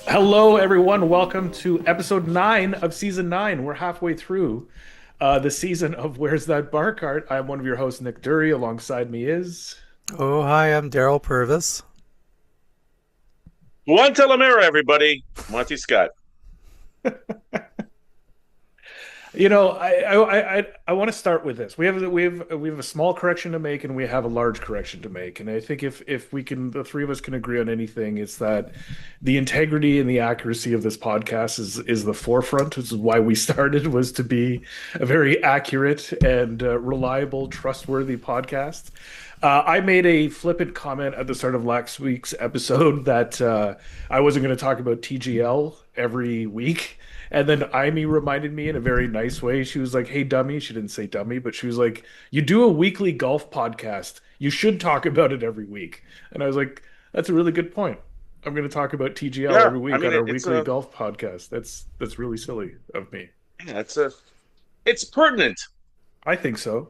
Hello, everyone. Welcome to episode 9 of season 9. We're halfway through the season of Where's That Bar Cart? I'm one of your hosts, Nick Dury. Alongside me is. Oh, hi, I'm Daryl Purvis. One Telemera, everybody. Monty Scott. I want to start with this. We have a small correction to make, and we have a large correction to make. And I think if we can, the three of us can agree on anything, it's that the integrity and the accuracy of this podcast is the forefront. This is why we started, was to be a very accurate and reliable, trustworthy podcast. I made a flippant comment at the start of last week's episode that I wasn't going to talk about TGL every week. And then Amy reminded me in a very nice way. She was like, "Hey, dummy." She didn't say dummy, but she was like, "You do a weekly golf podcast. You should talk about it every week." And I was like, "That's a really good point. I'm going to talk about TGL Yeah, every I week mean on our it's weekly a golf podcast." That's really silly of me. yeah, it's pertinent. I think so.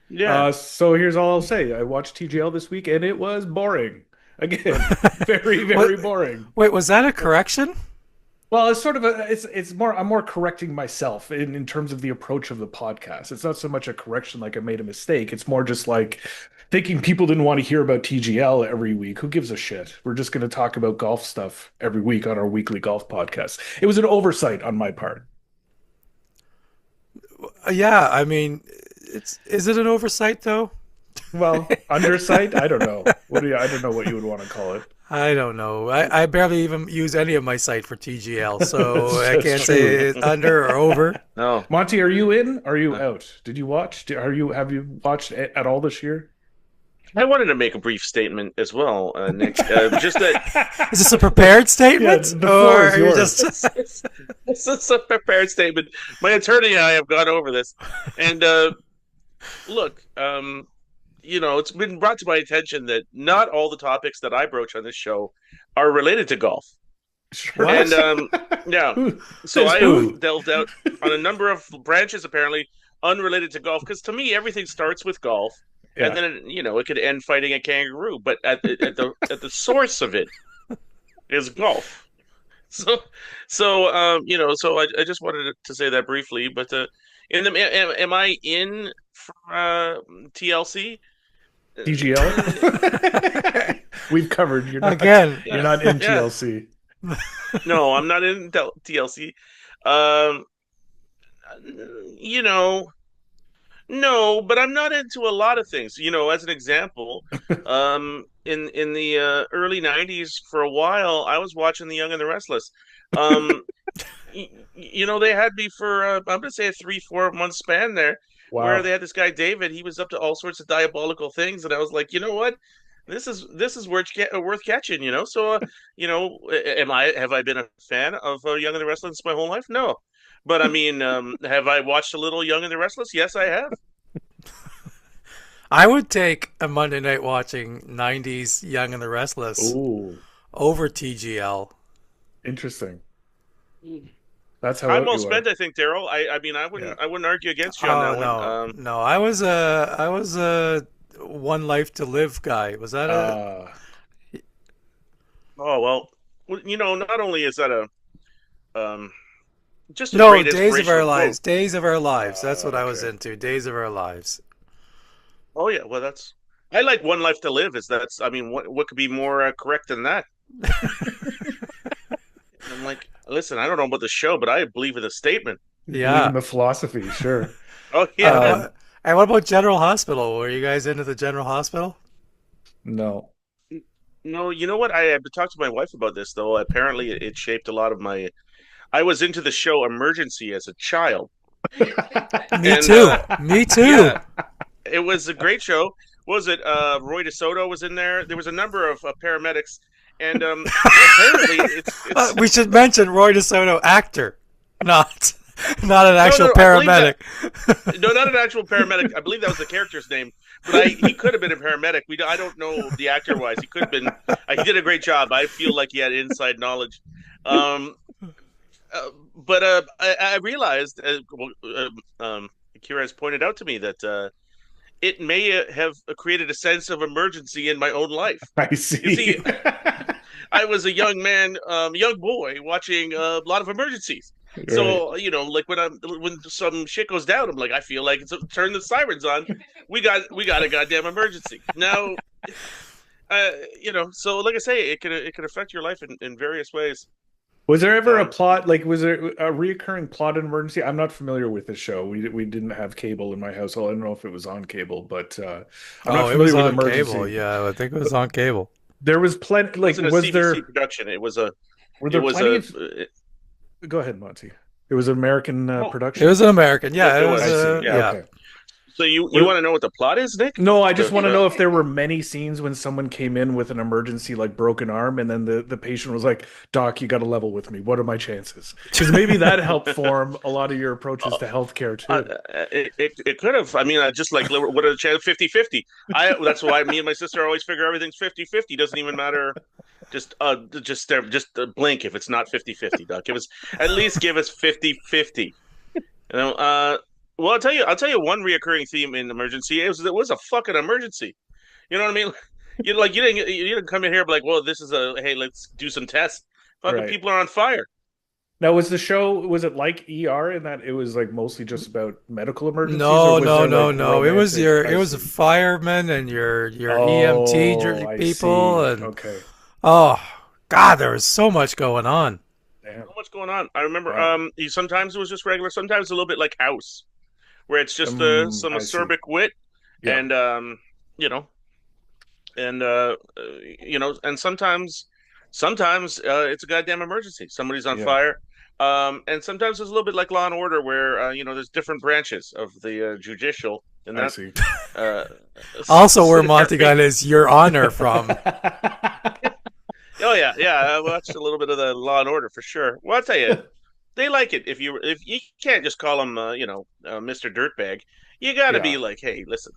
Yeah. So here's all I'll say. I watched TGL this week, and it was boring. Again, very, What? very boring. Wait, was that a correction? Well, it's sort of it's more I'm more correcting myself in terms of the approach of the podcast. It's not so much a correction like I made a mistake. It's more just like thinking people didn't want to hear about TGL every week. Who gives a shit? We're just going to talk about golf stuff every week on our weekly golf podcast. It was an oversight on my part. Yeah, I mean, is it an oversight though? Well, undersight, I don't know. I don't know what you would want to call it. I don't know. I barely even use any of my site for TGL, so I That's can't say true. it's under or over. No. Monty, are you in? Are you out? Did you watch? Have you watched at all this year? I wanted to make a brief statement as well, Nick. Just that Is this a prepared Yeah, statement, the floor or is are you yours. just? it's a prepared statement. My attorney and I have gone over this, and look, it's been brought to my attention that not all the topics that I broach on this show are related to golf. And What? yeah, Who so says I who? have delved out on a number of branches apparently unrelated to golf because to me everything starts with golf and Yeah. then it could end fighting a kangaroo, but at the source of it is golf. So so I just wanted to say that briefly, but in the am I in for TLC? TGL? We've covered Again, you're Yeah, not in yeah. TLC. No, I'm not in TLC. Um, you know, no, but I'm not into a lot of things. As an example, in the early '90s, for a while, I was watching The Young and the Restless. Um, they had me for I'm gonna say a 3-4 month span there, where Wow. they had this guy David. He was up to all sorts of diabolical things, and I was like, you know what? This is worth catching. So am I have I been a fan of Young and the Restless my whole life? No, but I mean, have I watched a little Young and the Restless? Yes, I have. I would take a Monday night watching '90s Young and the Restless Ooh, over TGL. interesting. That's how I'm out well you are. spent, I think, Daryl. I mean, I Yeah. wouldn't I wouldn't argue against you on Oh that one. no, no, I was a one life to live guy. Was that a? Uh, Oh well, not only is that a um, just a No, great Days of Our inspirational quote. Lives. Days of Our Lives. That's what I was okay. into. Days of Our Lives. Oh yeah, well that's I like One Life to Live. Is that's I mean, what could be more correct than that? And I'm like, listen, I don't know about the show, but I believe in the statement. You believe in Yeah. the philosophy, sure. Oh yeah, Uh, Um, and what about General Hospital? Were you guys into the General Hospital? no. no, you know what? I've talked to my wife about this though. Apparently, it shaped a lot of my. I was into the show Emergency as a child, Me and too. Me too. yeah, it was a great show. What was it? Roy DeSoto was in there. There was a number of paramedics, and apparently it's We should mention Roy DeSoto, actor, not not an no, actual no. I believe that paramedic. no, not an actual paramedic. I believe that was the character's name, but he could have been a paramedic. I don't know the actor wise. He could have been. He did a great job. I feel like he had inside knowledge. Um, but I realized, Kira has pointed out to me that it may have created a sense of emergency in my own life. I You see. see, I was a young man, young boy watching a lot of emergencies. Right. So like when some shit goes down, I'm like, I feel like turn the sirens on. We got a goddamn emergency now. So like I say, it can affect your life in various ways. Was there ever a Um, plot, like, was there a reoccurring plot in Emergency? I'm not familiar with the show. We didn't have cable in my household. I don't know if it was on cable, but I'm not Oh, it was familiar with on cable. Emergency. Yeah, I think it was on cable. There was plenty, it like, wasn't a was CBC there, production. were It there was plenty a of, go ahead, Monty. It was an American well, It production? was an American. it, Yeah, it it was I was, see. yeah. yeah. Okay. So you What, want to know what the plot is, Nick? no, I just The want to the know if there were many scenes when someone came in with an emergency, like broken arm, and then the patient was like, "Doc, you got to level with me. What are my chances?" Because maybe that helped form a lot of your approaches uh, to healthcare too. it could have. I mean, I just like what are the chances? 50-50. That's why me and my sister always figure everything's 50-50. Doesn't even matter. Just blink if it's not 50-50, Doc. Give us 50-50. You know, well, I'll tell you one reoccurring theme in emergency. It was a fucking emergency. You know what I mean? You didn't come in here and be like, well, this is hey, let's do some tests. Fucking Right. people are on fire. Now, was the show, was it like ER in that it was like mostly just about medical emergencies, or No, was no, there no, like no. romantic? It I was a see. fireman and your EMT Oh, I people see. and Okay. oh God, there was so much going on. Damn. So much going on. I remember. Wow. Sometimes it was just regular. Sometimes a little bit like House, where it's just some I see. acerbic wit Yeah. and you know, and sometimes it's a goddamn emergency. Somebody's on Yeah. fire. And sometimes it's a little bit like Law and Order, where there's different branches of the judicial, and I that see. uh, Also, where there Monty got his Your Honor from. Oh yeah, yeah. I watched a little bit of the Law and Order for sure. Well, I'll tell you, they like it if you can't just call him, Mr. Dirtbag. You got to be Yeah. like, hey, listen,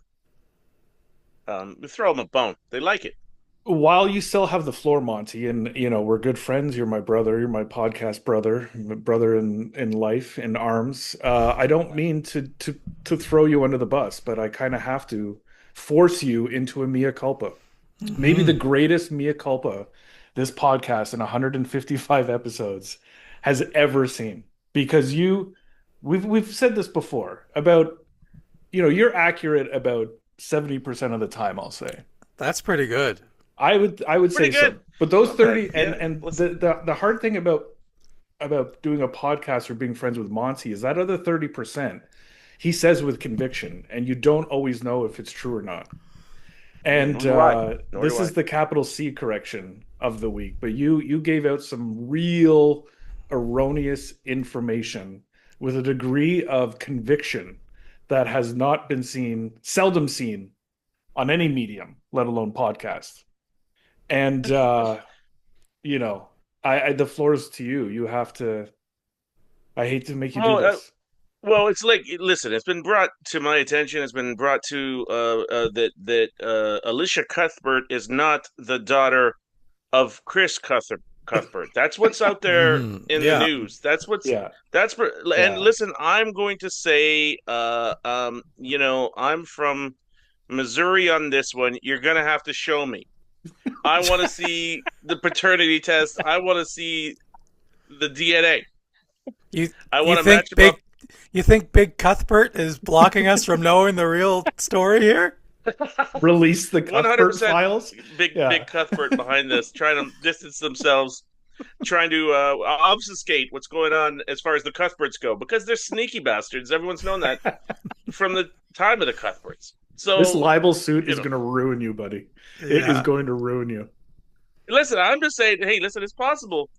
throw him a bone. They like it. While you still have the floor, Monty, and we're good friends. You're my brother. You're my podcast brother, my brother in life, in arms. I don't mean to throw you under the bus, but I kind of have to force you into a mea culpa. Maybe the Mhm. greatest mea culpa this podcast in 155 episodes has ever seen. Because we've said this before about, you're accurate about 70% of the time, I'll say. That's pretty good. I would Pretty say good. so. But those Love that. 30, and Yeah. and Listen. the hard thing about doing a podcast or being friends with Monty is that other 30% he says with conviction, and you don't always know if it's true or not. Nor And do I. Nor this do I. is the capital C correction of the week. But you gave out some real erroneous information with a degree of conviction that has not been seen, seldom seen on any medium, let alone podcast. And you know, I the floor is to you. You have to. I hate to make you do Well, this. well, it's like, listen. It's been brought to my attention. It's been brought to that Alicia Cuthbert is not the daughter of Chris Cuthbert. That's what's out there in the Yeah. news. Yeah, And yeah. listen, I'm going to say, I'm from Missouri on this one. You're gonna have to show me. I want to see the paternity test. I want to see the DNA. You I you want to think match them up. Big Cuthbert is blocking us from knowing the real story here? Release the One hundred Cuthbert percent. files. Big Yeah. Cuthbert behind this, trying to distance themselves, trying to obfuscate what's going on as far as the Cuthberts go, because they're sneaky bastards. Everyone's known that from the time of the Cuthberts. This So, libel suit you is know, going to ruin you, buddy. It is Yeah. going to ruin you. listen, I'm just saying, hey, listen, it's possible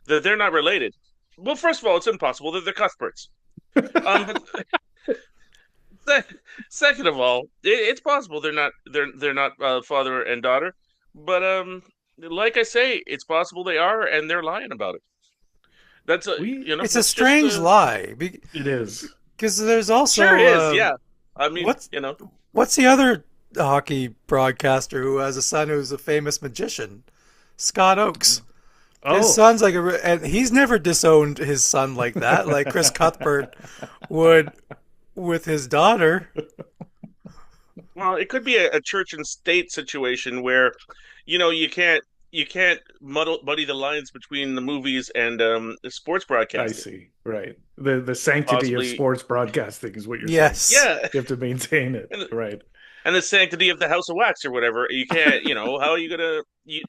that they're not related. Well, first of all, it's impossible that they're Cuthberts. But second of all, it's possible they're not father and daughter. But like I say, it's possible they are, and they're lying about it. That's a We It's a that's just strange lie It is. because there's sure also is. Yeah, I mean, what's what's the other hockey broadcaster who has a son who's a famous magician? Scott Oakes. His Oh. son's like and he's never disowned his son like that, like Chris Cuthbert would with his daughter. well, it could be a church and state situation where, you can't you can't muddy the lines between the movies and the sports I broadcasting. see. Right. The sanctity of Possibly, sports broadcasting is what you're saying. Yes. yeah, You have to maintain it. and Right. the sanctity of the House of Wax or whatever. You can't, how are you gonna you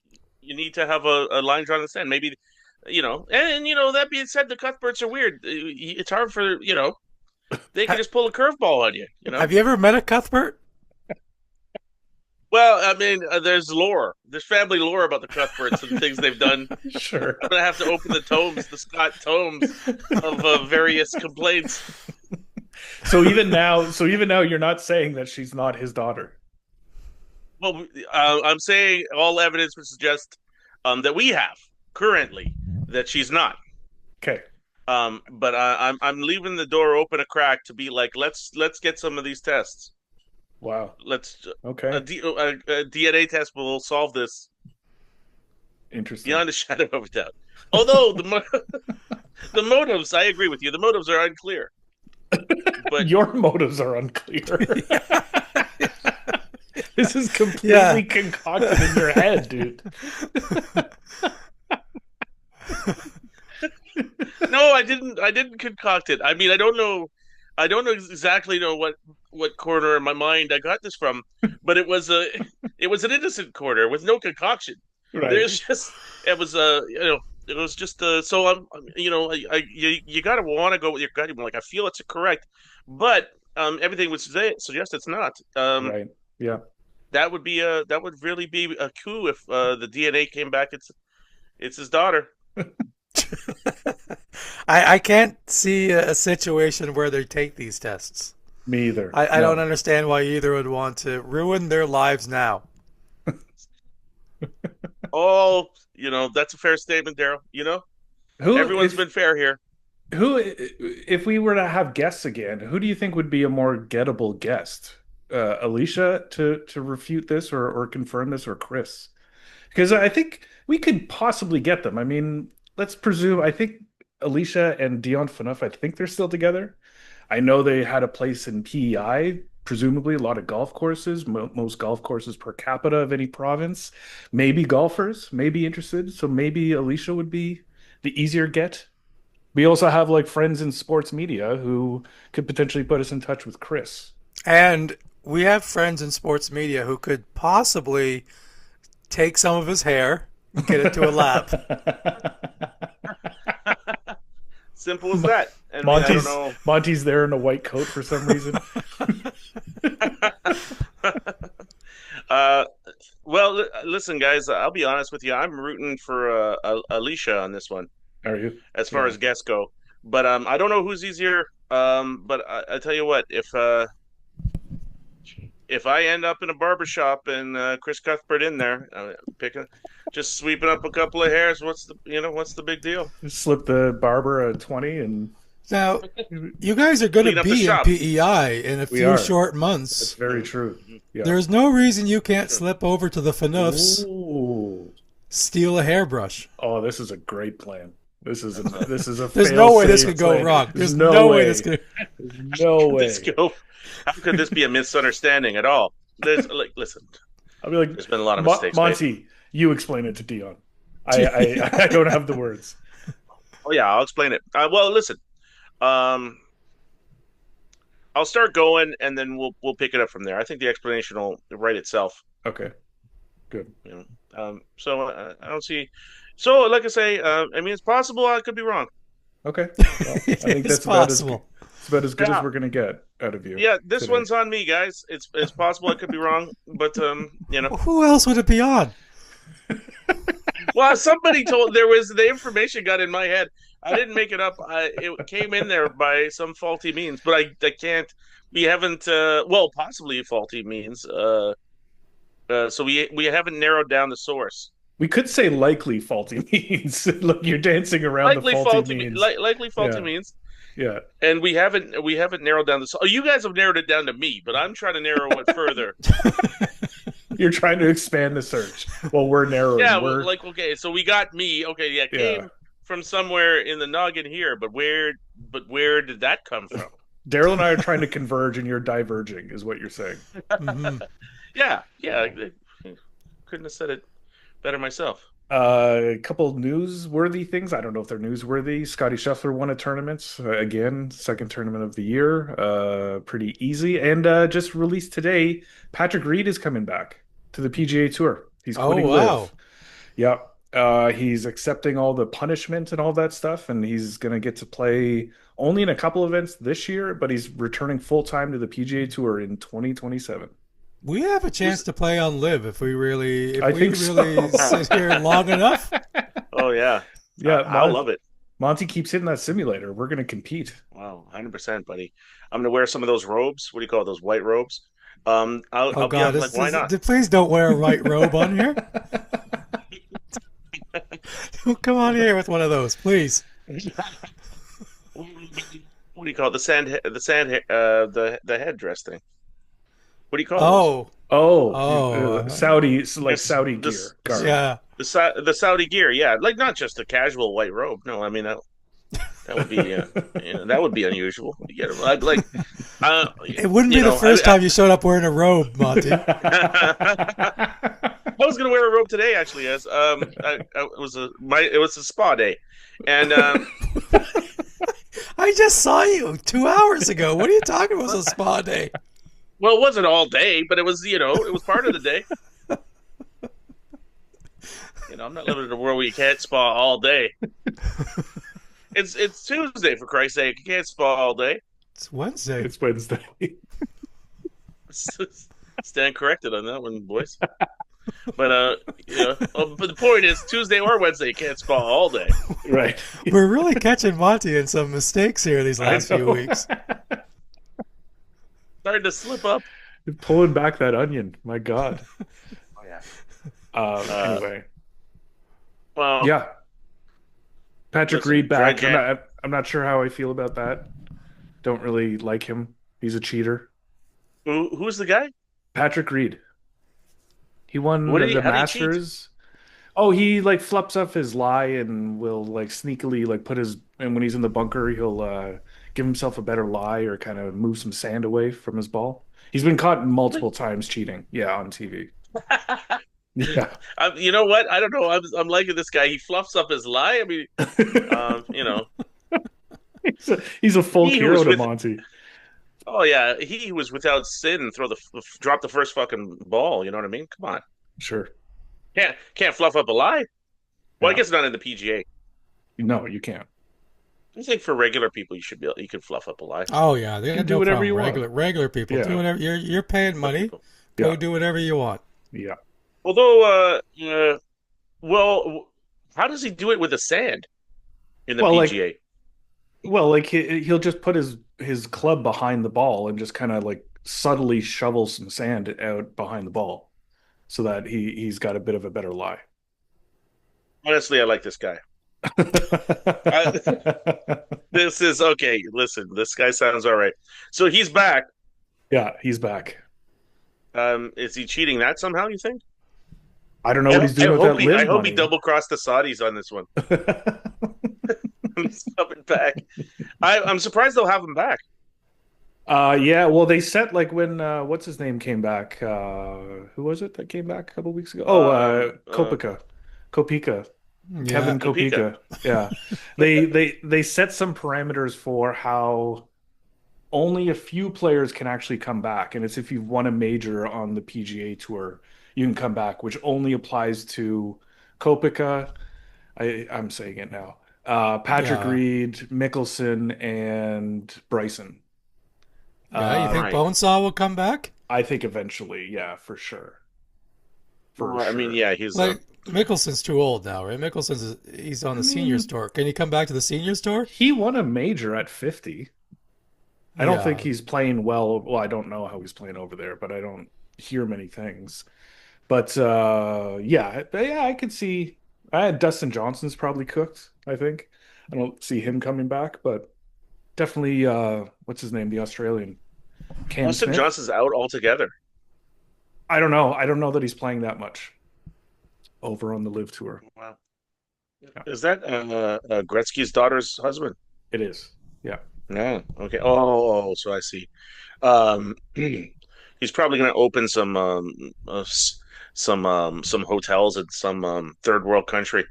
need to have a line drawn in the sand. Maybe, that being said, the Cuthberts are weird. It's hard for they can Ha- just pull a curveball on you. have you ever met a Cuthbert? Well, I mean, there's family lore about the Cuthberts and things they've done. Sure. I'm gonna have to open the Scott tomes of various complaints. So even now, you're not saying that she's not his daughter. Well, I'm saying all evidence would suggest that we have currently that she's not. Okay. But I'm leaving the door open a crack to be like, let's get some of these tests. Wow. Let's Okay. a DNA test will solve this Interesting. beyond a shadow of a doubt. Although the motives, I agree with you, the motives are unclear. But Your motives are unclear. This is completely Yeah. concocted in your head, dude. no, I didn't concoct it. I mean, I don't exactly know what corner in my mind I got this from, but it was an innocent corner with no concoction. Right. There's just it was it was just so you gotta want to go with your gut. You're like, I feel it's correct, but everything would suggest it's not. Right. Yeah. That would really be a coup if the DNA came back. It's his daughter. I can't see a situation where they take these tests. Me either. I No. don't understand why either would want to ruin their lives now. Oh, that's a fair statement, Daryl. Who, Everyone's if, been fair here. if we were to have guests again, who do you think would be a more gettable guest? Alicia to refute this or confirm this, or Chris? Because I think we could possibly get them. I mean, let's presume. I think Alicia and Dion Phaneuf, I think they're still together. I know they had a place in PEI, presumably a lot of golf courses, most golf courses per capita of any province. Maybe golfers may be interested, so maybe Alicia would be the easier get. We also have like friends in sports media who could potentially put us in touch with Chris. And we have friends in sports media who could possibly take some of his hair and get it to a lab. Simple as that. And I Monty's don't know. Monty's there in a white coat for some reason. uh, well, listen, guys. I'll be honest with you. I'm rooting for Alicia on this one, Are you? as far Yeah. as guests go. But I don't know who's easier. But I tell you what, if I end up in a barber shop and Chris Cuthbert in there, just sweeping up a couple of hairs, what's the big deal? Slip the barber a 20 and Now, you guys are going Clean to up the be in shop. PEI in a We few are. short that's months. very true. Yeah. There's no reason you can't slip over to the Phaneufs, Ooh. steal a hairbrush. Oh, this is a great plan. This is a There's no way this fail-safe could go plan. wrong. There's no way this could. There's no way. How could this be a misunderstanding at all? Listen, I'll be like, there's been a lot of mistakes made. Monty, you explain it to Dion. I don't have the words. Oh yeah, I'll explain it. Well, listen, um, I'll start going, and then we'll pick it up from there. I think the explanation will write itself. Okay, good. So I don't see. So, like I say, I mean, it's possible I could be wrong. Okay. Well, I think It's that's about possible. it's about as good Yeah. as we're gonna get out of you. Yeah, this today. one's on me, guys. It's possible I could be wrong, but Who else would it be on? Well, somebody told there was the information got in my head. I didn't make it up. It came in there by some faulty means, but I can't. We haven't. Well, possibly faulty means. So we haven't narrowed down the source. We could say likely faulty means. Look, you're dancing around Likely the faulty faulty means. likely faulty Yeah. means, Yeah. and we haven't narrowed down the. Oh, you guys have narrowed it down to me, but I'm trying to narrow it further. You're trying to expand the search. Well, we're narrowing. Yeah, we're well, okay, so we got me. Okay, yeah, it came from somewhere in the noggin here, but where did that come from? Daryl and I are trying to converge, and you're diverging, is what you're saying. Mhm. Yeah, couldn't have said it better myself. A couple newsworthy things. I don't know if they're newsworthy. Scotty Scheffler won a tournament again, second tournament of the year. Pretty easy. And just released today, Patrick Reed is coming back to the PGA Tour. He's Oh, quitting wow. Live. Yep. He's accepting all the punishment and all that stuff, and he's gonna get to play only in a couple events this year, but he's returning full time to the PGA Tour in 2027. We have a chance Who's? to play on live if I we think really so. sit here long enough. Oh yeah, Yeah, I'll love it. Monty keeps hitting that simulator. We're gonna compete. Wow, 100%, buddy. I'm gonna wear some of those robes. What do you call it, those white robes? Oh I'll be God, on like, why not? please don't wear a white robe on here. Don't come on here with one of those, please. What do you call it? The headdress thing. What do you call those? Oh, Oh, oh, Saudi, like This Saudi this gear, garb. yeah. the Saudi gear, yeah, like not just a casual white robe. No, I mean that would be that would be unusual. You get it, It wouldn't you be the know, first time you showed up wearing a robe, Monty. I was gonna wear a robe today actually, as it was a spa day, and I just saw you 2 hours ago. What are you talking about? It was a spa day. well, it wasn't all day, but it was it was part of the day. I'm not living in a world where you can't spa all day. It's Tuesday, for Christ's sake. You can't spa all day. It's Wednesday. It's Wednesday. Stand corrected on that one, boys. But but the point is, Tuesday or Wednesday, you can't spa all day. Right. We're really catching Monty in some mistakes here these I last few know. weeks. Starting to slip up. Pulling back that onion. My God. Oh yeah. Anyway. Well, Yeah. Patrick listen, Reed back. Jan, I'm not sure how I feel about that. Don't really like him. He's a cheater. who's the guy? Patrick Reed. He won What did he? the How did he cheat? Masters. Oh, he like flups up his lie and will like sneakily like put his and when he's in the bunker, he'll give himself a better lie or kind of move some sand away from his ball. He's been caught multiple times cheating. Yeah, on TV. Yeah. You know what? I don't know. I'm liking this guy. He fluffs up his lie. I mean, He's a folk he who hero was to with. Monty. Oh yeah, he who was without sin and drop the first fucking ball. You know what I mean? Come on, Sure. can't fluff up a lie. Well, I Yeah. guess not in the PGA. No, you can't. I think for regular people, you could fluff up a lie. Oh yeah, they You can got do no whatever problem. you want. Regular people do Yeah. whatever. You're paying Regular money. people. Go Yeah. do whatever you want. Yeah. Although, well, how does he do it with the sand in the Well, like PGA? like he'll just put his club behind the ball and just kind of like subtly shovel some sand out behind the ball so that he's got a bit of a better lie. Honestly, I like this guy. I, this is okay. Listen, this guy sounds all right. So he's back. Yeah, he's back. Is he cheating that somehow? You think? I don't know what he's I doing with hope that I live hope he money. double crossed the Saudis on this one. He's coming back. I'm surprised they'll have him back. Yeah, well, they set like when what's his name came back? Who was it that came back a couple weeks ago? Oh, Kopika, Yeah, Kevin Topeka. Kopika. Yeah, they set some parameters for how only a few players can actually come back, and it's if you've won a major on the PGA Tour, you can come back, which only applies to Kopika. I'm saying it now. Patrick yeah, Reed, Mickelson, and Bryson. yeah. You think Right. Bonesaw will come back? I think eventually, yeah, for sure. For Well, I mean, sure. yeah, he's Like Mickelson's too old now, right? He's on I the seniors mean, tour. Can he come back to the seniors tour? he won a major at 50. I don't think Yeah, he's playing well. Well, I don't know how he's playing over there, but I don't hear many things. But yeah, I could see Dustin Johnson's probably cooked, I think. I don't see him coming back, but definitely what's his name, the Australian, Cam Dustin Smith. Johnson's out altogether. I don't know. I don't know that he's playing that much over on the Live Tour. Wow. Yeah, Is that Gretzky's daughter's husband? it is. Yeah. No. Okay. Oh, so I see. Um, He's probably going to open some hotels in some third world country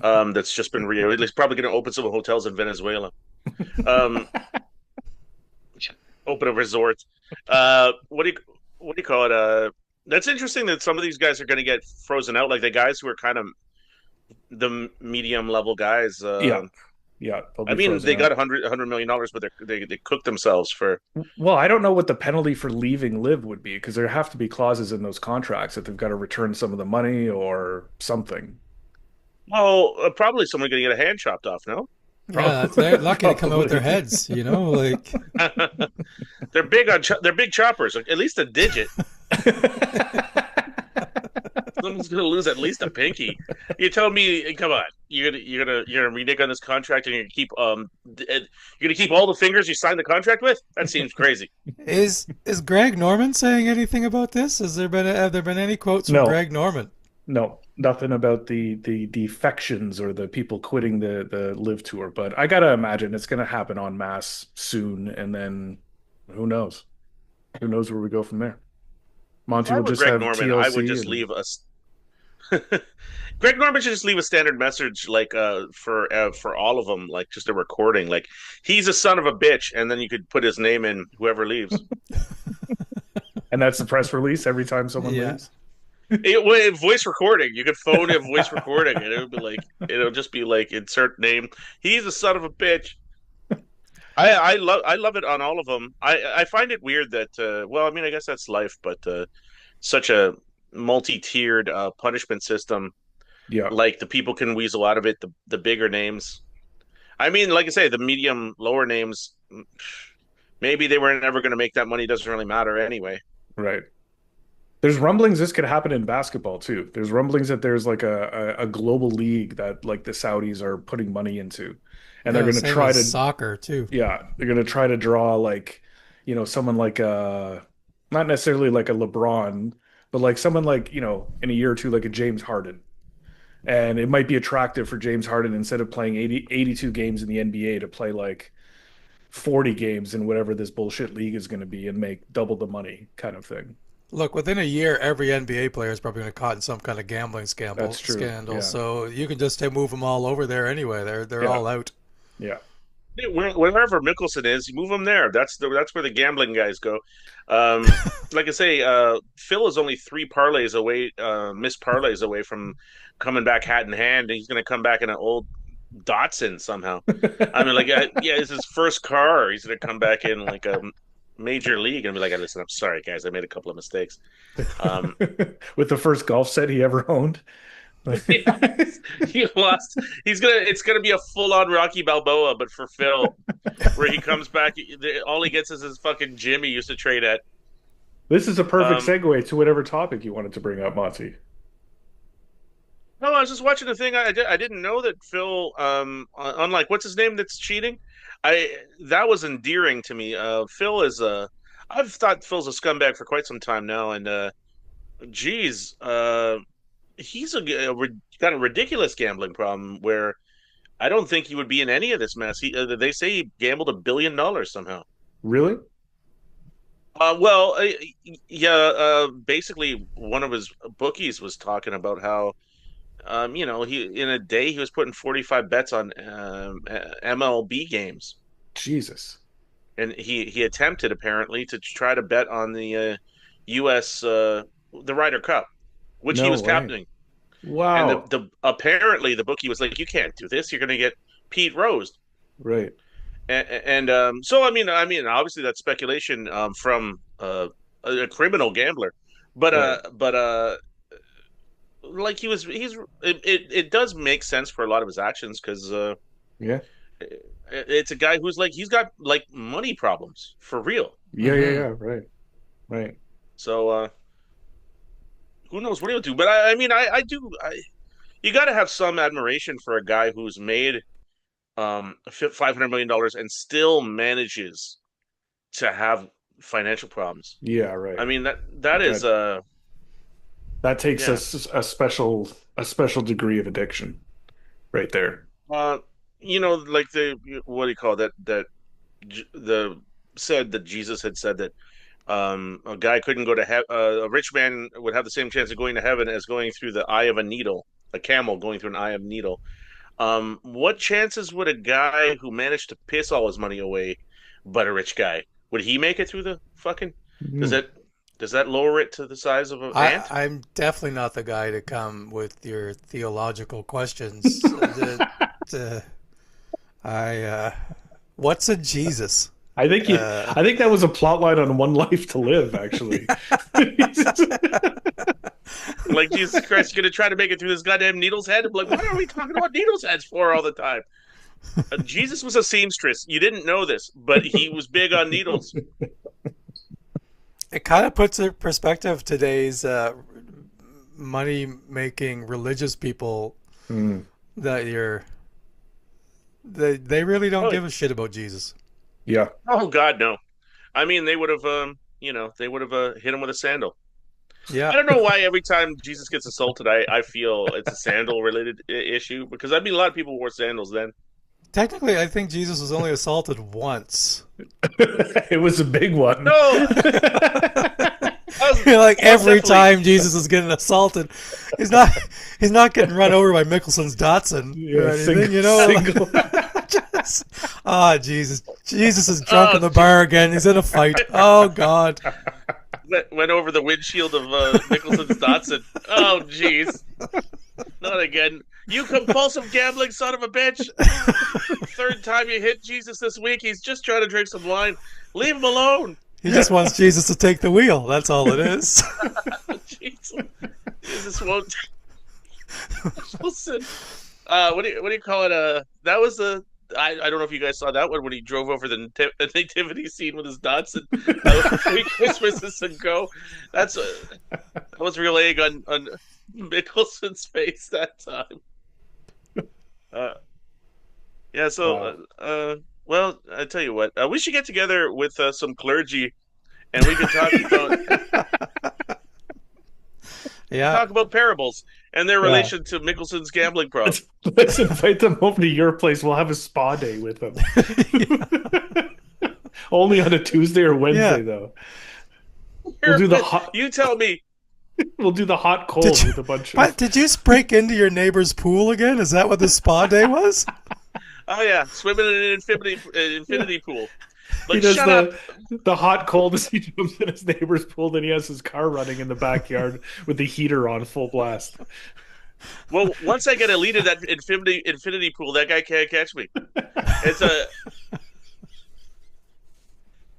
that's just been re. He's probably going to open some hotels in Venezuela. Um, Open a resort. What do you call it? That's interesting that some of these guys are going to get frozen out, like the guys who are kind of the medium level guys. Yeah, yeah, they'll I be mean, frozen they got out. $100 million, but they cook themselves for. Well, I don't know what the penalty for leaving Live would be because there have to be clauses in those contracts that they've got to return some of the money or something. Oh, probably someone going to get a hand chopped off. No, Yeah, they're lucky to come out with their Probably. heads, you know, like they're big choppers. At least a digit. Someone's going to lose at least a pinky. You told me, come on, you're gonna renege on this contract, and you're gonna keep all the fingers you signed the contract with. That seems crazy. is Greg Norman saying anything about this? Have there been any quotes from No, Greg Norman? no, nothing about the defections or the people quitting the Live Tour. But I gotta imagine it's gonna happen en masse soon, and then who knows? Who knows where we go from there? If Monty I will were just Greg have Norman, I would TLC just and leave us. Greg Norman should just leave a standard message like for all of them, like just a recording, like he's a son of a bitch, and then you could put his name in whoever leaves. that's the press release every time someone Yeah. leaves. Voice recording, you could phone a voice recording, and it'll just be like insert name. He's a son of a bitch. I love it on all of them. I find it weird that well, I mean, I guess that's life, but such a multi-tiered punishment system. Yeah, Like the people can weasel out of it. The bigger names. I mean, like I say, the medium lower names. Maybe they were never going to make that money. Doesn't really matter anyway. right. There's rumblings this could happen in basketball too. There's rumblings that there's like a global league that like the Saudis are putting money into, and they're Yeah, going to same try as to soccer too. yeah, they're going to try to draw like someone like not necessarily like a LeBron, but like someone like in a year or two like a James Harden. And it might be attractive for James Harden instead of playing 82 games in the NBA to play like 40 games in whatever this bullshit league is going to be and make double the money kind of thing. Look, within a year, every NBA player is probably going to caught in some kind of gambling That's true. scandal. Yeah. So you can just move them all over there anyway. They're Yeah. all out. Yeah. Wherever Mickelson is, you move him there. That's where the gambling guys go. Um, like I say, Phil is only three parlays away, missed parlays away from coming back hat in hand, and he's going to come back in an old Datsun somehow. I mean, like, yeah, it's his first car. He's going to come back in like a major league and be like, "Listen, I'm sorry, guys, I made a couple of mistakes." Um, With the first golf set he ever owned. yes, he lost. It's gonna be a full on Rocky Balboa, but for Phil, where he comes back, all he gets is his fucking gym he used to trade at. This is a perfect Um, segue to whatever topic you wanted to bring up, Monty. no, I was just watching the thing. I didn't know that Phil, unlike what's his name that's cheating, I that was endearing to me. Phil is I've thought Phil's a scumbag for quite some time now, and geez, he's got a ridiculous gambling problem where I don't think he would be in any of this mess. They say he gambled $1 billion somehow. Really? Well, yeah. Basically, one of his bookies was talking about how, he in a day he was putting 45 bets on MLB games, Jesus. and he attempted apparently to try to bet on the U.S. The Ryder Cup, which he No was way. captaining. And Wow. the apparently the bookie was like, "You can't do this. You're going to get Pete Rose." Right. And so I mean, obviously that's speculation from a criminal gambler, but Right. like it does make sense for a lot of his actions because Yeah. it's a guy who's like he's got like money problems for real. Yeah, yeah, Hmm. yeah. Right. Right. So who knows what he'll do? But I do. You got to have some admiration for a guy who's made $500 million and still manages to have financial problems. Yeah, I right. mean that is That that takes yeah. a special degree of addiction right there. Uh like the what do you call that the said that Jesus had said that A guy couldn't go to heaven. A rich man would have the same chance of going to heaven as going through the eye of a needle. A camel going through an eye of a needle. What chances would a guy who managed to piss all his money away, but a rich guy, would he make it through the fucking? Does Mm. that does that lower it to the size of an I, ant? I'm definitely not the guy to come with your theological questions. Uh, I what's a Jesus? Uh, I think that was a plot line on One Life to Live, actually. Like Jesus Christ, you're gonna try to make it through this goddamn needle's head? I'm like, what are we talking about needles heads for all the time? Jesus was a seamstress. You didn't know this, but he was big on needles. it kind of puts in perspective today's money-making religious people Mm. that they really don't Oh, give a shit about Jesus. Yeah. oh God, no. I mean, they would have, they would have hit him with a sandal. I Yeah, don't know why every time Jesus gets assaulted, I feel it's a sandal related issue because I mean a lot of people wore sandals then. technically, I think Jesus was only assaulted once. It was a big one. No, I was, Like I was every definitely time Jesus is getting assaulted, he's not he's not getting run over by Mickelson's Datsun or Yeah, anything, you know. single. Just, Jesus, Jesus is drunk oh, in the bar again. He's in a fight. Oh God, went over the windshield of Mickelson's Datsun. Oh, jeez, not again! You compulsive gambling son of a bitch! Third time you hit Jesus this week. He's just trying to drink some wine. Leave him alone. he just wants Jesus to take the wheel. That's all it is. Jesus, Jesus won't. Listen, what do you call it? That was the. I don't know if you guys saw that one when he drove over the nativity scene with his Datsun 3 Christmases ago. That was real egg on Mickelson's face that time. Uh, yeah. Wow. So, well, I tell you what, we should get together with some clergy, and we can Yeah, talk about parables and their Yeah. relation to Mickelson's gambling problem. Let's invite them over to your place. We'll have a spa day with them. Only on a Tuesday or Wednesday, yeah. though. We'll do the hot. You tell me. We'll do the hot cold Did you, with a bunch but of. did you break into your neighbor's pool again? Is that what the spa day was? Oh yeah, swimming in an infinity pool. He Like does shut up. the hot cold as he jumps in his neighbor's pool. Then he has his car running in the backyard with the heater on full blast. Well, once I get a lead in that infinity pool, that guy can't catch me. It's a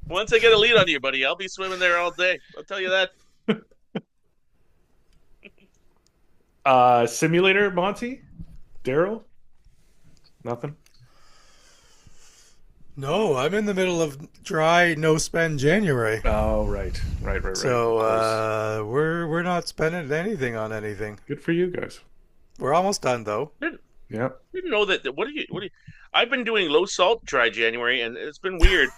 once I get a lead on you, buddy, I'll be swimming there all day. I'll tell you that. Simulator, Monty, Daryl, nothing. No, I'm in the middle of dry no spend January. Oh, right. So Of course. we're not spending anything on anything. Good for you guys. We're almost done though. Yeah. Didn't know that. What do you? I've been doing low salt dry January, and it's been weird.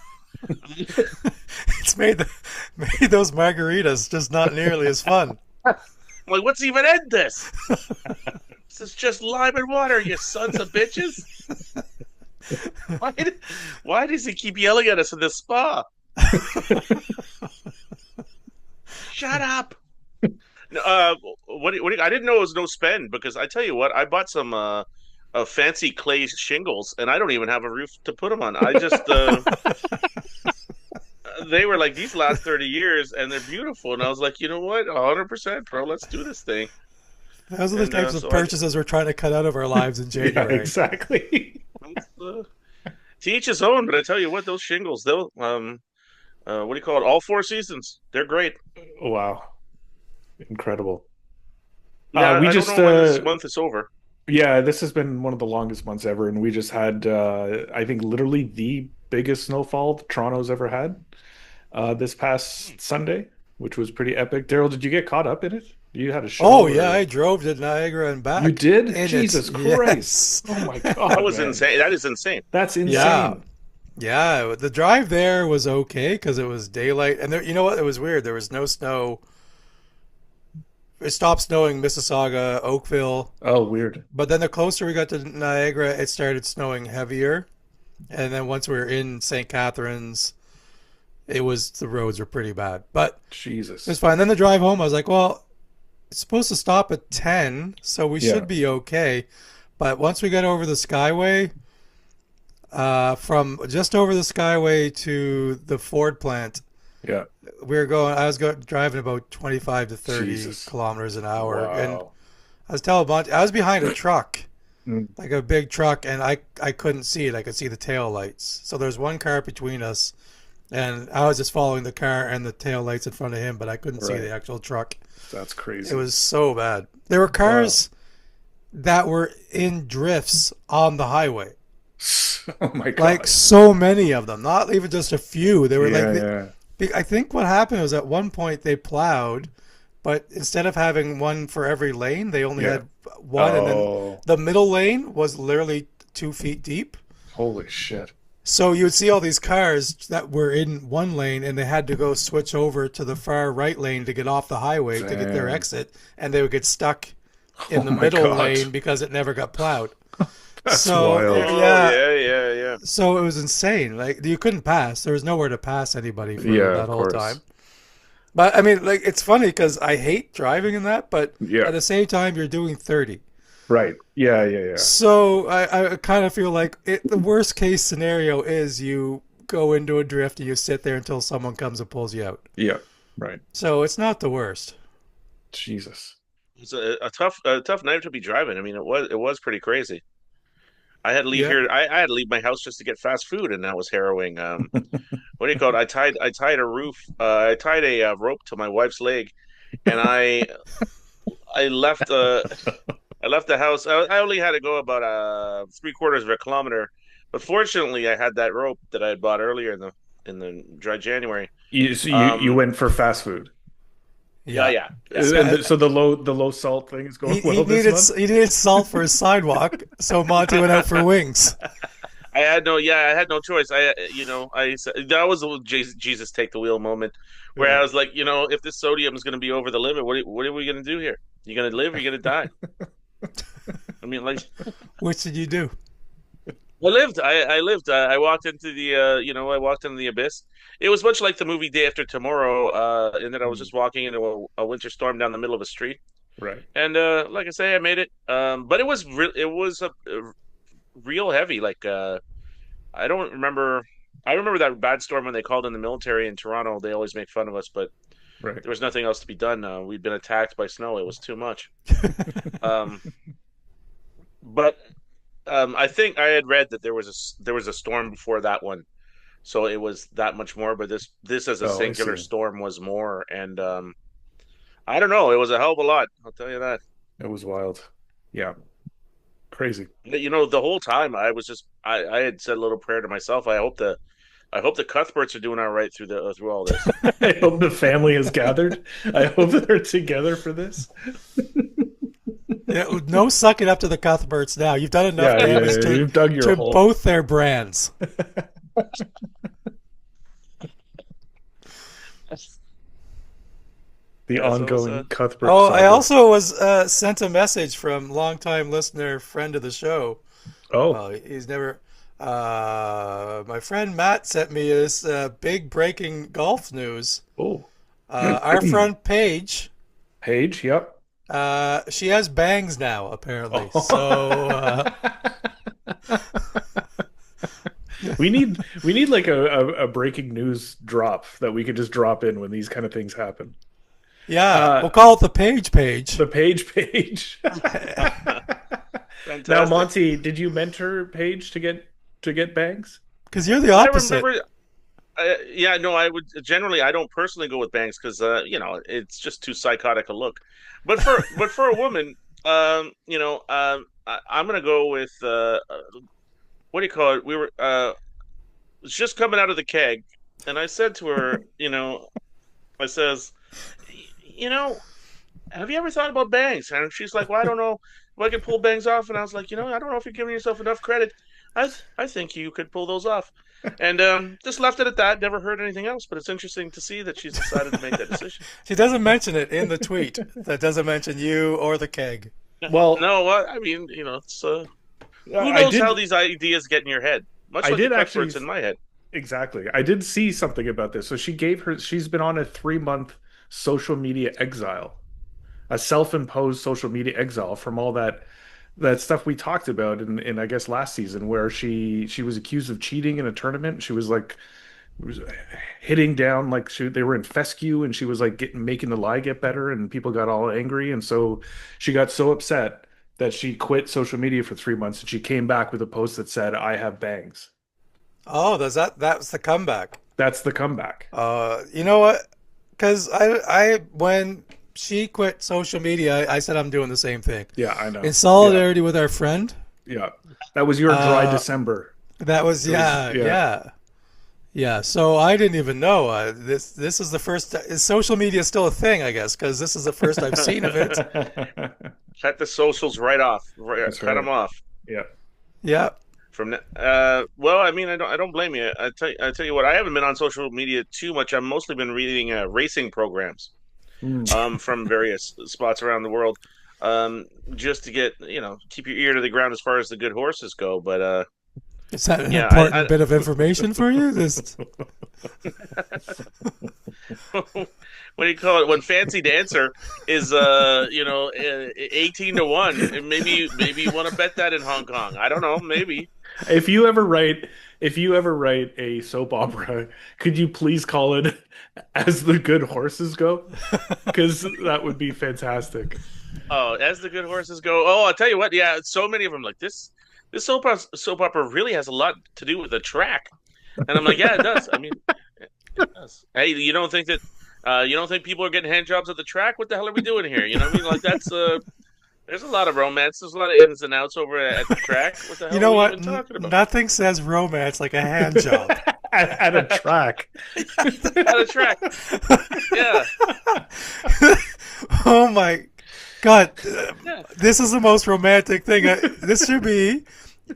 It's made those margaritas just not nearly as fun. I'm like, what's even in this? This is just lime and water, you sons of bitches. Why, why does he keep yelling at us in this spa? Shut up. I didn't know it was no spend because I tell you what, I bought some fancy clay shingles and I don't even have a roof to put them on. I just they were like these last 30 years and they're beautiful and I was like, you know what, 100%, bro, let's do this thing. Those are the types of So purchases we're trying to cut out of our lives in Yeah, January. exactly. to each his own, but I tell you what, those shingles, they'll what do you call it? All 4 seasons. They're great. Wow. Incredible. Yeah, We I just don't know when this month is over. yeah, this has been one of the longest months ever, and we just had I think literally the biggest snowfall Toronto's ever had this past Sunday, which was pretty epic. Daryl, did you get caught up in it? You had a show. Oh yeah, or- I drove to Niagara and back. You did? in it. Jesus Yes. Christ. Oh my God. That was man. insane. That is insane. That's insane. Yeah. Yeah, the drive there was okay because it was daylight, and there, you know what? It was weird. There was no snow. It stopped snowing Mississauga, Oakville, Oh, weird. but then the closer we got to Niagara, it started snowing heavier, and then once we were in St. Catharines, the roads were pretty bad, but it was Jesus. fine. Then the drive home, I was like, well, it's supposed to stop at 10, so we Yeah. should be okay. But once we got over the Skyway, from just over the Skyway to the Ford plant, Yeah. I was driving about 25 to 30 Jesus. kilometers an hour, and Wow. I was telling Monty, I was behind a truck, Mm. like a big truck, and I couldn't see it. I could see the tail lights. So there's one car between us, and I was just following the car and the tail lights in front of him, but I couldn't see Right. the actual truck. That's It crazy. was so bad. There were Wow. cars that were in drifts on the highway. Oh my Like God. so many of them, not even just a few. They were Yeah, like, yeah. I think what happened was at one point they plowed, but instead of having one for every lane, they only Yeah. had one, and then Oh, the middle lane was literally 2 feet deep. holy shit. So you would see all these cars that were in one lane, and they had to go switch over to the far right lane to get off the highway to get their Damn. exit, and they would get stuck Oh in the my middle God. lane because it never got plowed. That's So wild. Oh yeah, yeah, yeah, yeah. so it was insane. Like you couldn't pass. There was nowhere to pass anybody for Yeah, that of whole course. time. But I mean, like it's funny because I hate driving in that, but Yeah. at the same time, you're doing 30. Right. Yeah, yeah, yeah. So I kind of feel like the worst case scenario is you go into a drift and you sit there until someone comes and pulls you out. Yeah. Right. So it's not the worst. Jesus. It's a tough night to be driving. I mean, it was pretty crazy. I had to leave Yeah. here. I had to leave my house just to get fast food, and that was harrowing. What do you call it? I tied a roof. I tied a rope to my wife's leg, and I left. I left the house. I only had to go about 3/4 of a kilometer, but fortunately, I had that rope that I had bought earlier in the dry January. So you Um, went for fast food. yeah, Yeah. yeah, yeah. And So, so the low salt thing is going well this month. he needed salt for his sidewalk, so Monty went out for wings. I had no choice. I said that was a Jesus take the wheel moment where Yeah. I was like, if this sodium is going to be over the limit, what are we going to do here? You going to live or you going to die? I mean, like, Which did you do? I lived. I lived. I walked into I walked into the abyss. It was much like the movie Day After Tomorrow, in that I was Mm. just walking into a winter storm down the middle of a street, Right. and like I say, I made it. But it was a real heavy. Like I don't remember. I remember that bad storm when they called in the military in Toronto. They always make fun of us, but Right. there was nothing else to be done. We'd been attacked by snow. It was too much. Um, but I think I had read that there was a storm before that one, so it was that much more. But this as a Oh, I singular see. storm was more, and I don't know. It was a hell of a lot. I'll tell you that. It was wild. Yeah. Crazy. The whole time I had said a little prayer to myself. I hope the Cuthberts are doing all right through all this. I hope the family is gathered. I hope that they're together for this. Yeah, no sucking up to the Cuthberts now. You've done enough Yeah, yeah, damage yeah. You've dug your to hole. both their brands. The Yeah, so it was, ongoing Cuthbert Oh, I saga. also was sent a message from longtime listener, friend of the show. Oh, Well, he's never. My friend Matt sent me this big breaking golf news. oh. Our front page, Paige, yep. she has bangs now, apparently. Oh. So, We need like a breaking news drop that we could just drop in when these kind of things happen. yeah, we'll call it the page. The page. Now, Fantastic. Monty, did you mentor Paige to get bangs? Because you're the I opposite. remember. Yeah, no, I would generally. I don't personally go with bangs because it's just too psychotic a look. But for a woman, I'm gonna go with what do you call it? We were was just coming out of the keg, and I said to her, I says, you know, have you ever thought about bangs? And she's like, well, I don't know if I can pull bangs off. And I was like, I don't know if you're giving yourself enough credit. I think you could pull those off. And just left it at that. Never heard anything else. But it's interesting to see that she's decided to make that decision. She doesn't mention it in the tweet. That doesn't mention you or the keg. Well, No, I mean, it's who I knows did. how these ideas get in your head? Much I like the did actually. Cuthberts in my head. exactly. I did see something about this. So she's been on a 3 month social media exile, a self-imposed social media exile from all that stuff we talked about in I guess last season, where she was accused of cheating in a tournament. She was like was hitting down like they were in fescue, and she was like making the lie get better, and people got all angry, and so she got so upset that she quit social media for 3 months, and she came back with a post that said, "I have bangs." Oh, does that was the comeback? That's the comeback. You know what? Because I when she quit social media, I said I'm doing the same thing Yeah, I know. in Yeah, solidarity with our friend. yeah. That was your dry Uh, December. that was It was yeah, yeah. yeah. Yeah, so I didn't even know. This is the first. Is social media still a thing? I guess because this is the first I've seen of it. Cut the socials right off. That's Cut right. them off. Yeah. Yeah. Well, I mean, I don't blame you. I tell you what, I haven't been on social media too much. I've mostly been reading racing programs Mm. from various spots around the world, um, just to get keep your ear to the ground as far as the good horses go. But Is that an yeah, important bit of information for you? This what do you call it when Fancy Dancer is 18 to 1, and maybe you want to bet that in Hong Kong. I don't know, maybe. If you ever write, if you ever write a soap opera, could you please call it "As the Good Horses Go"? Because that would be fantastic. Oh, as the good horses go. Oh, I'll tell you what. Yeah, so many of them like this. This soap opera really has a lot to do with the track, and I'm like, yeah, it does. I mean, it does. Hey, you don't think people are getting hand jobs at the track? What the hell are we doing here? You know what I mean? Like that's there's a lot of romance. There's a lot of ins and outs over at the track. What the You hell are know we what? even talking about? Nothing says romance like a hand job. At a track. At a track. Yeah, Oh my God. yeah. This is the most romantic thing. This should be.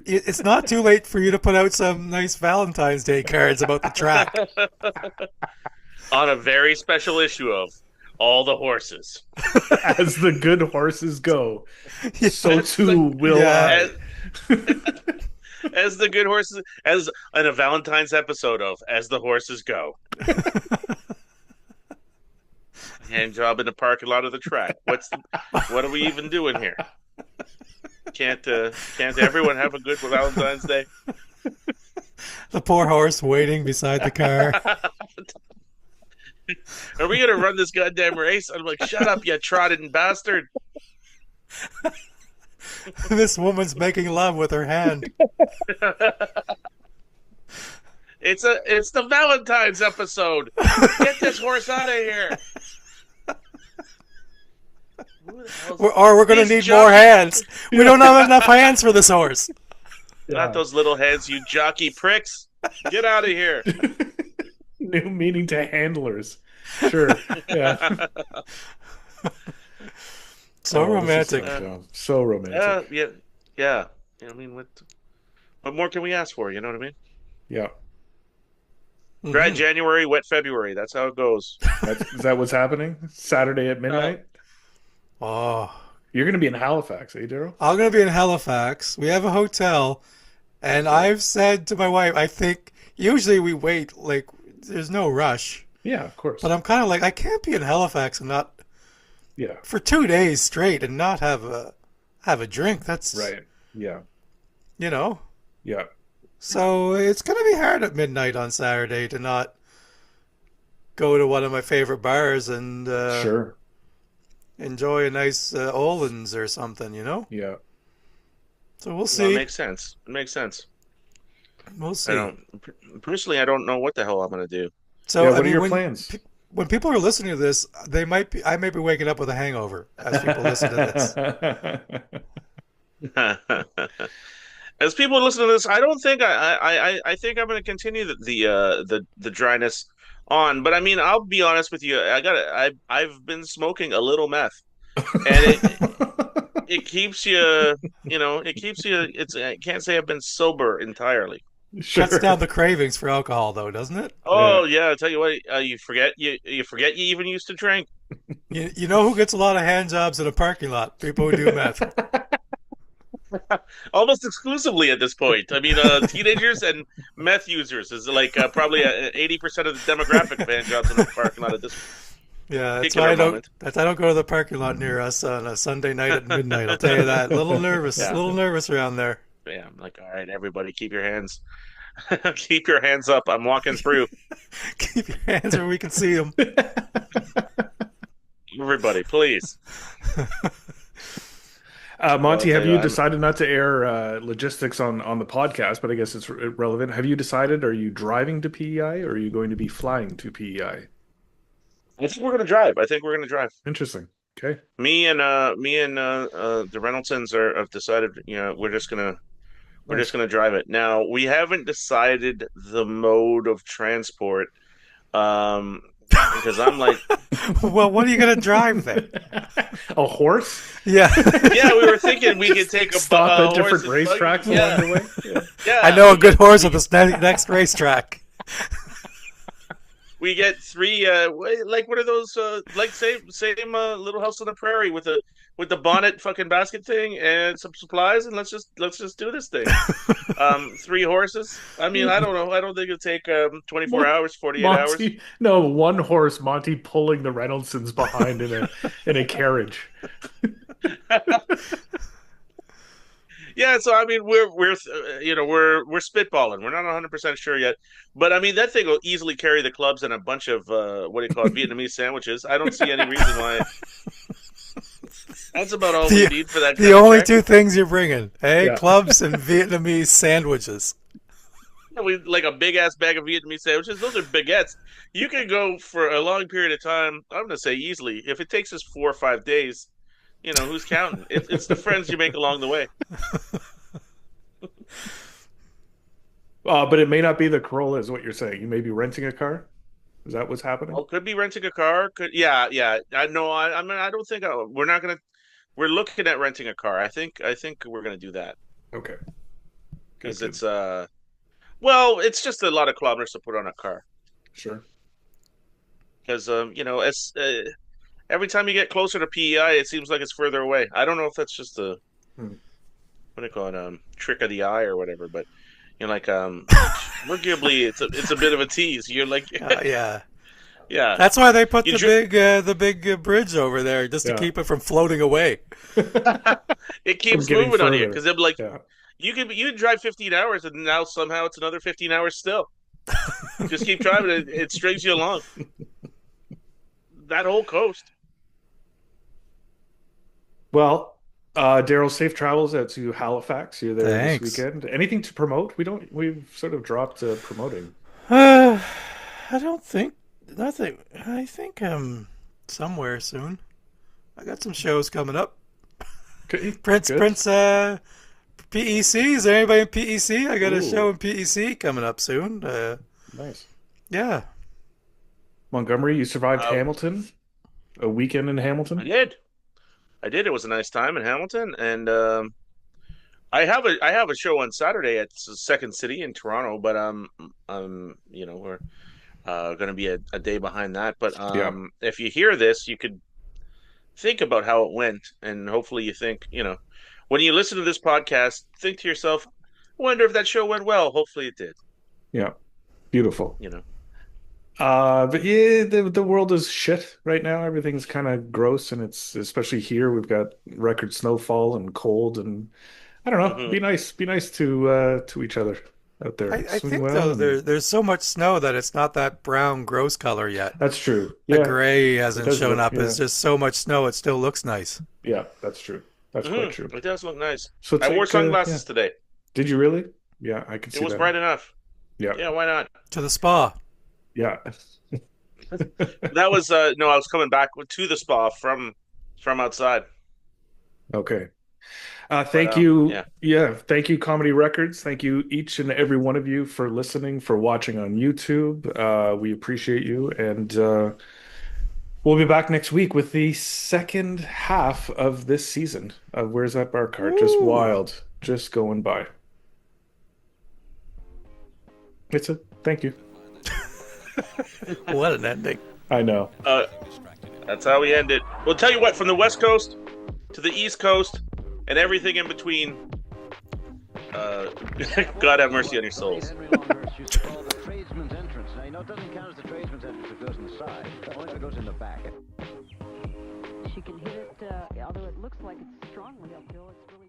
It's not too late for you to put out some nice Valentine's Day cards about the track. On a very special issue of All the Horses. As the good horses go, so As the too will Yeah. as, I. as the good horses as in a Valentine's episode of As the Horses Go. Hand job in the parking lot of the track. What are we even doing here? Can't everyone have a good Valentine's Day? The poor horse waiting beside the car. Are we gonna run this goddamn race? I'm like, shut up, you trotting bastard. This woman's making love with her hand. It's the Valentine's episode. Get this horse out of here. Who the hell's Or we're going to these need more jockeys? hands. We don't have enough hands for this horse. Not Yeah. those little heads, you jockey pricks. Get out of here. New meaning to handlers. Sure. Yeah. So Oh, this is romantic. so romantic. Yeah. Yeah. I mean, what more can we ask for? You know what I mean? Yeah. Dry Mhm. January, wet February. That's how it goes. Is that what's happening? Saturday at Uh, midnight? Oh, You're going to be in Halifax, eh, Daryl? I'm going to be in Halifax. We have a hotel, and I've said to my wife, I think usually we wait, like, there's no rush. Yeah, of course. But I'm kind of like, I can't be in Halifax and not Yeah, for 2 days straight and not have a drink. That's right. Yeah, you know. yeah. So it's gonna be hard at midnight on Saturday to not go to one of my favorite bars and Sure. enjoy a nice Olin's or something, you know. Yeah. So we'll Well, it see. makes sense. It makes sense. We'll I see. don't personally. I don't know what the hell I'm gonna do. So Yeah, I what are mean, your when plans? when people are listening to this, I may be waking up with a hangover as people listen to this. As people listen to this, I don't think I think I'm going to continue the dryness on. But I mean, I'll be honest with you. I've been smoking a little meth, and it keeps you it keeps you. It's I can't say I've been sober entirely. Cuts down Sure. the cravings for alcohol, though, doesn't it? Yeah. Oh yeah, I tell you what, you forget you even used to drink. You know who gets a lot of hand jobs in a parking lot? People who do meth. Almost exclusively at this point. I mean, teenagers and meth users is like probably 80% of the demographic of hand jobs in the parking lot at this Yeah, that's why particular I don't. moment. That's I don't go to the parking lot near us on a Sunday night at midnight. I'll tell you that. A little nervous. A Yeah. little nervous around there. Yeah, I'm like, all right, everybody, keep your hands up. I'm walking through. Keep your hands where we can see them. Everybody, please. Well, I'll Monty, tell have you, you decided not to air logistics on the podcast? But I guess it's relevant. Have you decided? Are you driving to PEI or are you going to be flying to PEI? I think we're gonna drive. I think we're gonna drive. Interesting. Okay. Me and the Reynoldsons have decided. We're just Nice. gonna drive it. Now we haven't decided the mode of transport. Um, because I'm like, Well, what are you gonna drive then? A horse? Yeah, yeah, we were thinking we could take Stop at different horse and buggy. racetracks Yeah, along the way. Yeah. yeah. I know a good horse at this next racetrack. We get three. Like what are those? Like same Little House on the Prairie with the bonnet fucking basket thing and some supplies, and let's just do this thing. Three horses. I mean, I don't know. I don't think it'll take 24 Mon- hours, 48 hours. Monty, no, one horse. Monty pulling the Reynoldsons behind in a carriage. Yeah, so I mean, we're spitballing. We're not 100% sure yet, but I mean that thing will easily carry the clubs and a bunch of what do you call it, Vietnamese sandwiches. I don't see any reason why. That's about all we The, need for that. the Kind of only trek. two things you're bringing, hey, Yeah. clubs and Vietnamese sandwiches. We like a big ass bag of Vietnamese sandwiches. Those are baguettes. You can go for a long period of time. I'm gonna say easily. If it takes us 4 or 5 days, who's counting? It's the friends you make along the way. But it may not be the Corolla, is what you're saying. You may be renting a car. Is that what's happening? Well, could be renting a car. Could yeah. I know. I mean, I don't think we're not gonna. We're looking at renting a car. I think we're gonna do that Okay. Good, because good. it's well, it's just a lot of kilometers to put on a car. Sure. Because as every time you get closer to PEI, it seems like it's further away. I don't know if that's just a Hmm. what do you call it, trick of the eye or whatever. But like arguably, it's a bit of a tease. You're like, Yeah, yeah, that's why they put you the big bridge over there just to Yeah. keep it from floating away. it keeps getting moving on you further. because they'll be like, Yeah. you drive 15 hours and now somehow it's another 15 hours still. Just keep driving. It strings you along. That whole coast. Well, Daryl, safe travels out to Halifax. You're there Thanks. this weekend. Anything to promote? We've sort of dropped promoting. I don't think nothing. I think somewhere soon. I got some shows coming up. Okay, Prince good. Prince PEC. Is there anybody in PEC? I got a Ooh. show in PEC coming up soon. Nice. Yeah. Montgomery, you survived Uh, Hamilton. A weekend in I Hamilton. did. I did. It was a nice time in Hamilton, and I have a show on Saturday at Second City in Toronto, but we're going to be a day behind that. But Yeah. if you hear this, you could think about how it went, and hopefully you think, when you listen to this podcast, think to yourself, I wonder if that show went well. Hopefully it did. Yeah. Beautiful. You know. But yeah, the world is shit right now. Everything's kind of gross, and it's especially here. We've got record snowfall and cold, and I don't know. Hmm. Be nice to each other out there. I Swing think well, though and- there's so much snow that it's not that brown gross color yet. That's true. The Yeah, gray it hasn't does shown look- up. yeah. It's just so much snow. It still looks nice. yeah, that's true. That's quite true. It does look nice. So it's I wore like, sunglasses yeah. today. Did you really? Yeah, I can see It was that. bright enough. Yeah, Yeah, why not? To the spa. yeah. That was no, I was coming back to the spa from outside. Okay. Thank But, you. yeah. Yeah, thank you, Comedy Records. Thank you, each and every one of you, for listening, for watching on YouTube. We appreciate you, and we'll be back next week with the second half of this season of Where's That Bar Cart? Just Ooh. wild, just going by. It's a thank you. What an ending. I know. That's how we end it. We'll tell you what, from the West Coast to the East Coast and everything in between, Uh, God have mercy on your souls. Henry Longhurst used to call the tradesman's entrance. Now, you know, it doesn't count as the tradesman's entrance if it goes in the side, only if it goes in the back. She can hit it, although it looks like it's strongly uphill, it's really